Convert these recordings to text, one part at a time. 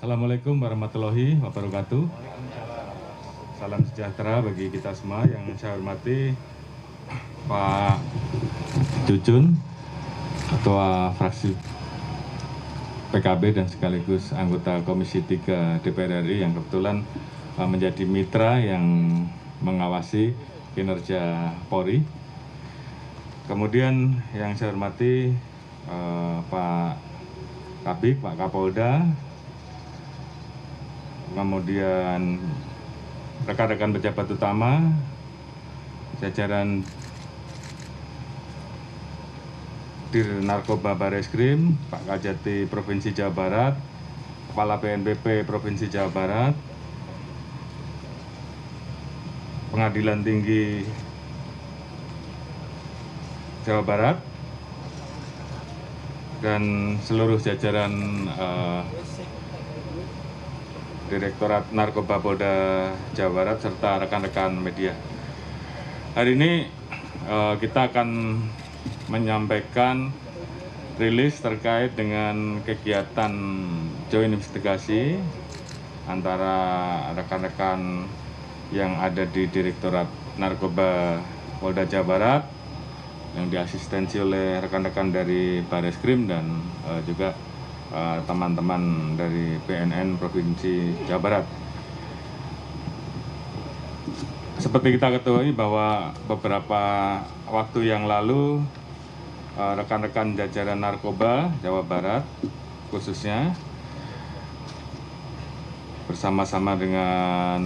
Assalamualaikum warahmatullahi wabarakatuh. Salam sejahtera bagi kita semua. Yang saya hormati Pak Cucun, Ketua Fraksi PKB dan sekaligus anggota Komisi 3 DPR RI yang kebetulan menjadi mitra yang mengawasi kinerja Polri. Kemudian yang saya hormati Pak Kabid, Pak Kapolda, kemudian rekan-rekan pejabat utama, jajaran Dir Narkoba Bareskrim, Pak Kajati Provinsi Jawa Barat, Kepala BNPB Provinsi Jawa Barat, Pengadilan Tinggi Jawa Barat, dan seluruh jajaran Direktorat Narkoba Polda Jawa Barat serta rekan-rekan media. Hari ini kita akan menyampaikan rilis terkait dengan kegiatan joint investigasi antara rekan-rekan yang ada di Direktorat Narkoba Polda Jawa Barat yang diasistensi oleh rekan-rekan dari Bareskrim dan juga teman-teman dari BNN Provinsi Jawa Barat. Seperti kita ketahui bahwa beberapa waktu yang lalu rekan-rekan jajaran narkoba Jawa Barat khususnya bersama-sama dengan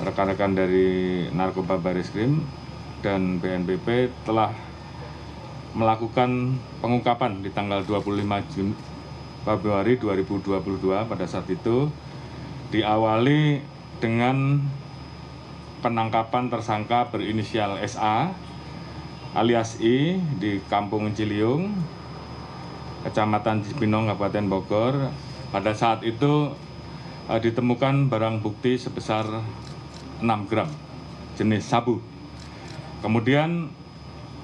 rekan-rekan dari Narkoba Bareskrim dan BNPB telah melakukan pengungkapan di tanggal 25 Februari 2022. Pada saat itu diawali dengan penangkapan tersangka berinisial SA alias I di Kampung Ciliung, Kecamatan Cibinong, Kabupaten Bogor. Pada saat itu ditemukan barang bukti sebesar 6 gram jenis sabu. Kemudian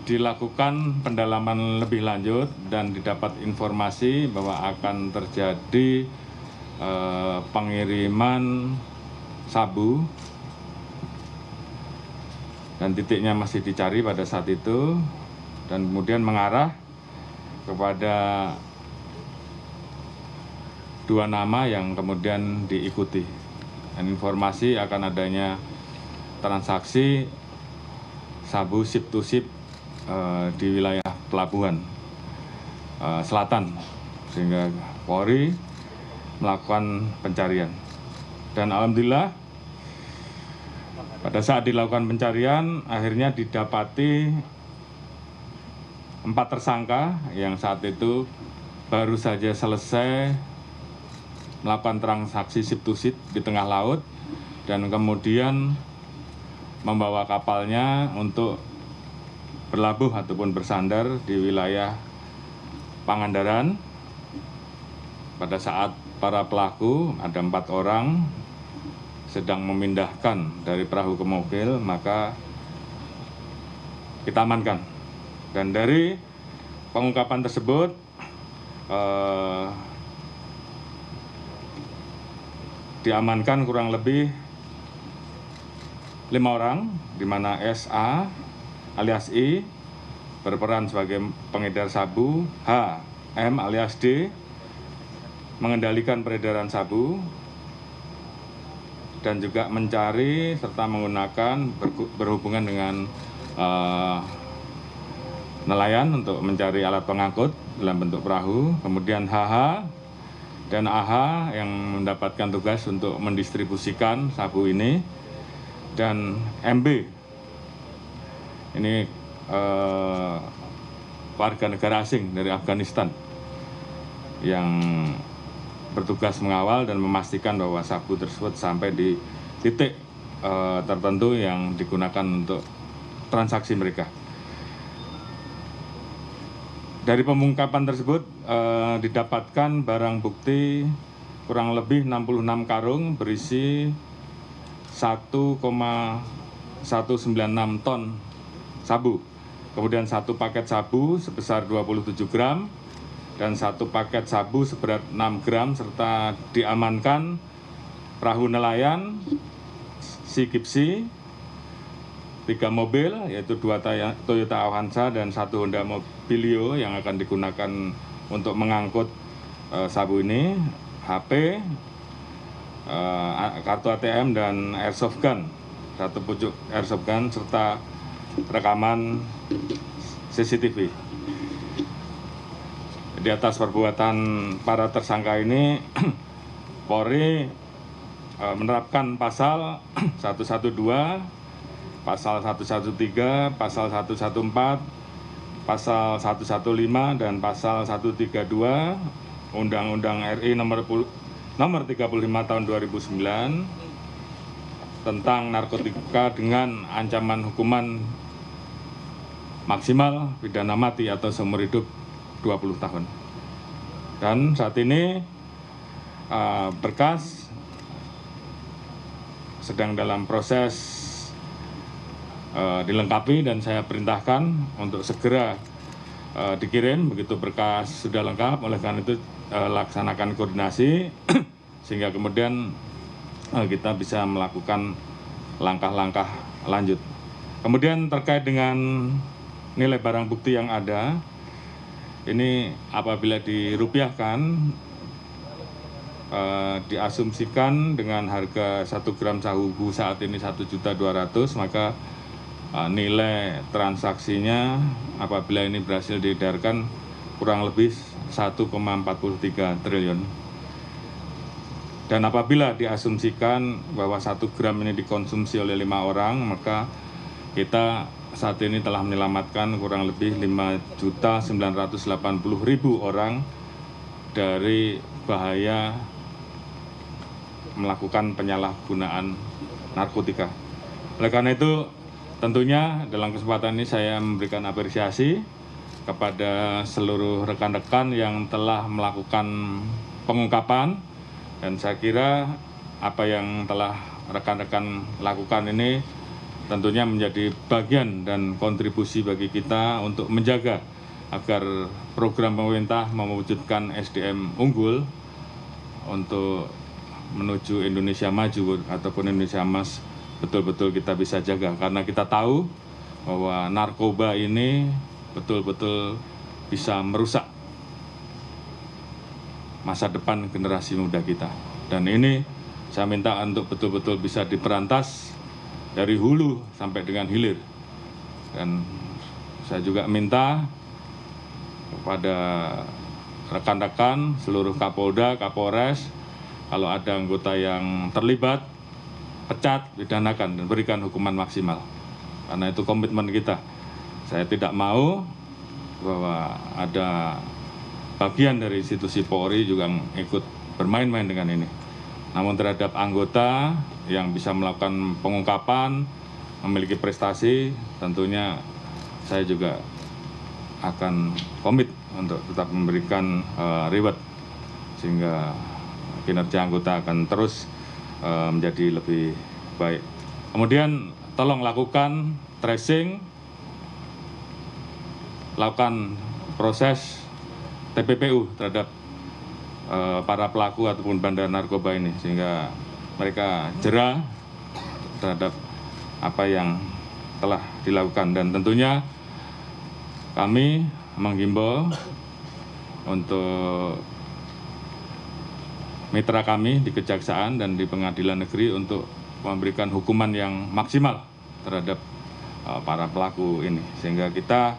dilakukan pendalaman lebih lanjut dan didapat informasi bahwa akan terjadi pengiriman sabu dan titiknya masih dicari pada saat itu, dan kemudian mengarah kepada 2 nama yang kemudian diikuti, dan informasi akan adanya transaksi sabu ship to ship di wilayah pelabuhan selatan, sehingga Polri melakukan pencarian. Dan alhamdulillah pada saat dilakukan pencarian akhirnya didapati 4 tersangka yang saat itu baru saja selesai melakukan transaksi ship to ship di tengah laut dan kemudian membawa kapalnya untuk berlabuh ataupun bersandar di wilayah Pangandaran. Pada saat para pelaku, ada 4 orang, sedang memindahkan dari perahu ke mobil, maka kita amankan. Dan dari pengungkapan tersebut diamankan kurang lebih 5 orang, di mana SA alias I berperan sebagai pengedar sabu, H, M alias D mengendalikan peredaran sabu, dan juga mencari serta menggunakan berhubungan dengan nelayan untuk mencari alat pengangkut dalam bentuk perahu. Kemudian HH dan AH yang mendapatkan tugas untuk mendistribusikan sabu ini, dan MB ini warga negara asing dari Afghanistan yang bertugas mengawal dan memastikan bahwa sabu tersebut sampai di titik tertentu yang digunakan untuk transaksi mereka. Dari pengungkapan tersebut didapatkan barang bukti kurang lebih 66 karung berisi 1,196 ton sabu. Kemudian 1 paket sabu sebesar 27 gram, dan 1 paket sabu seberat 6 gram serta diamankan perahu nelayan Sea Gipsy, 3 mobil yaitu 2 Toyota Avanza dan 1 Honda Mobilio yang akan digunakan untuk mengangkut sabu ini, HP, kartu ATM dan airsoft gun, 1 pucuk airsoft gun serta rekaman CCTV. Di atas perbuatan para tersangka ini, Polri menerapkan pasal 112, pasal 113, pasal 114, pasal 115, dan pasal 132 Undang-Undang RI nomor 35 tahun 2009 tentang narkotika dengan ancaman hukuman maksimal pidana mati atau seumur hidup 20 tahun. Dan saat ini berkas sedang dalam proses dilengkapi dan saya perintahkan untuk segera dikirim begitu berkas sudah lengkap. Oleh karena itu laksanakan koordinasi sehingga kemudian kita bisa melakukan langkah-langkah lanjut. Kemudian terkait dengan nilai barang bukti yang ada, ini apabila dirupiahkan diasumsikan dengan harga 1 gram sabu saat ini 1.200.000, maka nilai transaksinya apabila ini berhasil diedarkan kurang lebih 1,43 triliun. Dan apabila diasumsikan bahwa 1 gram ini dikonsumsi oleh 5 orang, maka kita saat ini telah menyelamatkan kurang lebih 5.980.000 orang dari bahaya melakukan penyalahgunaan narkotika. Oleh karena itu, tentunya dalam kesempatan ini saya memberikan apresiasi kepada seluruh rekan-rekan yang telah melakukan pengungkapan, dan saya kira apa yang telah rekan-rekan lakukan ini tentunya menjadi bagian dan kontribusi bagi kita untuk menjaga agar program pemerintah mewujudkan SDM unggul untuk menuju Indonesia maju ataupun Indonesia emas betul-betul kita bisa jaga, karena kita tahu bahwa narkoba ini betul-betul bisa merusak masa depan generasi muda kita. Dan ini saya minta untuk betul-betul bisa diberantas dari hulu sampai dengan hilir. Dan saya juga minta kepada rekan-rekan seluruh Kapolda, Kapolres, kalau ada anggota yang terlibat, pecat, pidanakan, dan berikan hukuman maksimal. Karena itu komitmen kita. Saya tidak mau bahwa ada bagian dari institusi Polri juga ikut bermain-main dengan ini. Namun terhadap anggota yang bisa melakukan pengungkapan, memiliki prestasi, tentunya saya juga akan komit untuk tetap memberikan reward, sehingga kinerja anggota akan terus menjadi lebih baik. Kemudian tolong lakukan tracing, lakukan proses TPPU terhadap para pelaku ataupun bandar narkoba ini, sehingga mereka jera terhadap apa yang telah dilakukan. Dan tentunya kami menghimbau untuk mitra kami di Kejaksaan dan di Pengadilan Negeri untuk memberikan hukuman yang maksimal terhadap para pelaku ini, sehingga kita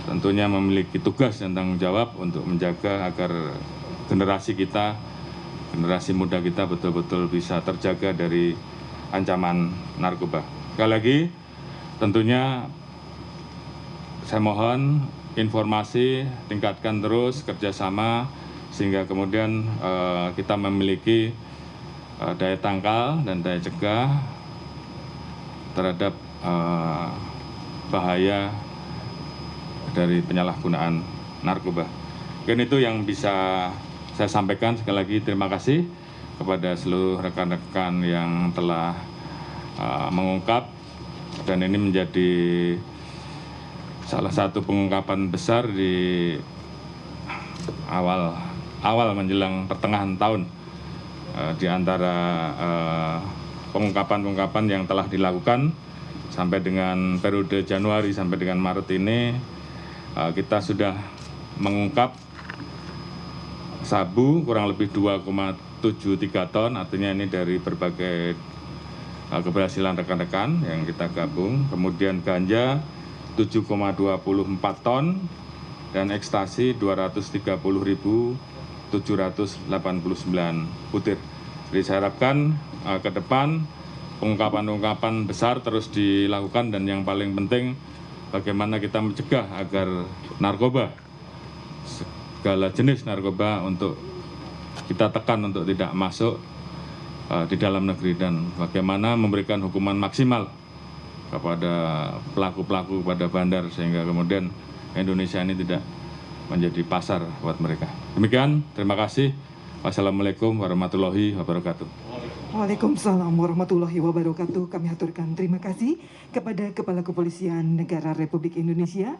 tentunya memiliki tugas dan tanggung jawab untuk menjaga agar generasi kita, generasi muda kita betul-betul bisa terjaga dari ancaman narkoba. Sekali lagi, tentunya saya mohon informasi, tingkatkan terus kerjasama, sehingga kemudian kita memiliki daya tangkal dan daya cegah terhadap bahaya dari penyalahgunaan narkoba. Dan itu yang bisa saya sampaikan. Sekali lagi terima kasih kepada seluruh rekan-rekan yang telah mengungkap, dan ini menjadi salah satu pengungkapan besar di awal menjelang pertengahan tahun. Di antara pengungkapan-pengungkapan yang telah dilakukan sampai dengan periode Januari sampai dengan Maret ini, kita sudah mengungkap sabu kurang lebih 2,73 ton, artinya ini dari berbagai keberhasilan rekan-rekan yang kita gabung. Kemudian ganja 7,24 ton dan ekstasi 230.789 butir. Jadi saya harapkan ke depan pengungkapan-pengungkapan besar terus dilakukan, dan yang paling penting bagaimana kita mencegah agar narkoba, segala jenis narkoba untuk kita tekan untuk tidak masuk di dalam negeri, dan bagaimana memberikan hukuman maksimal kepada pelaku-pelaku, pada bandar, sehingga kemudian Indonesia ini tidak menjadi pasar buat mereka. Demikian, terima kasih. Wassalamualaikum warahmatullahi wabarakatuh. Waalaikumsalam warahmatullahi wabarakatuh. Kami haturkan terima kasih kepada Kepala Kepolisian Negara Republik Indonesia.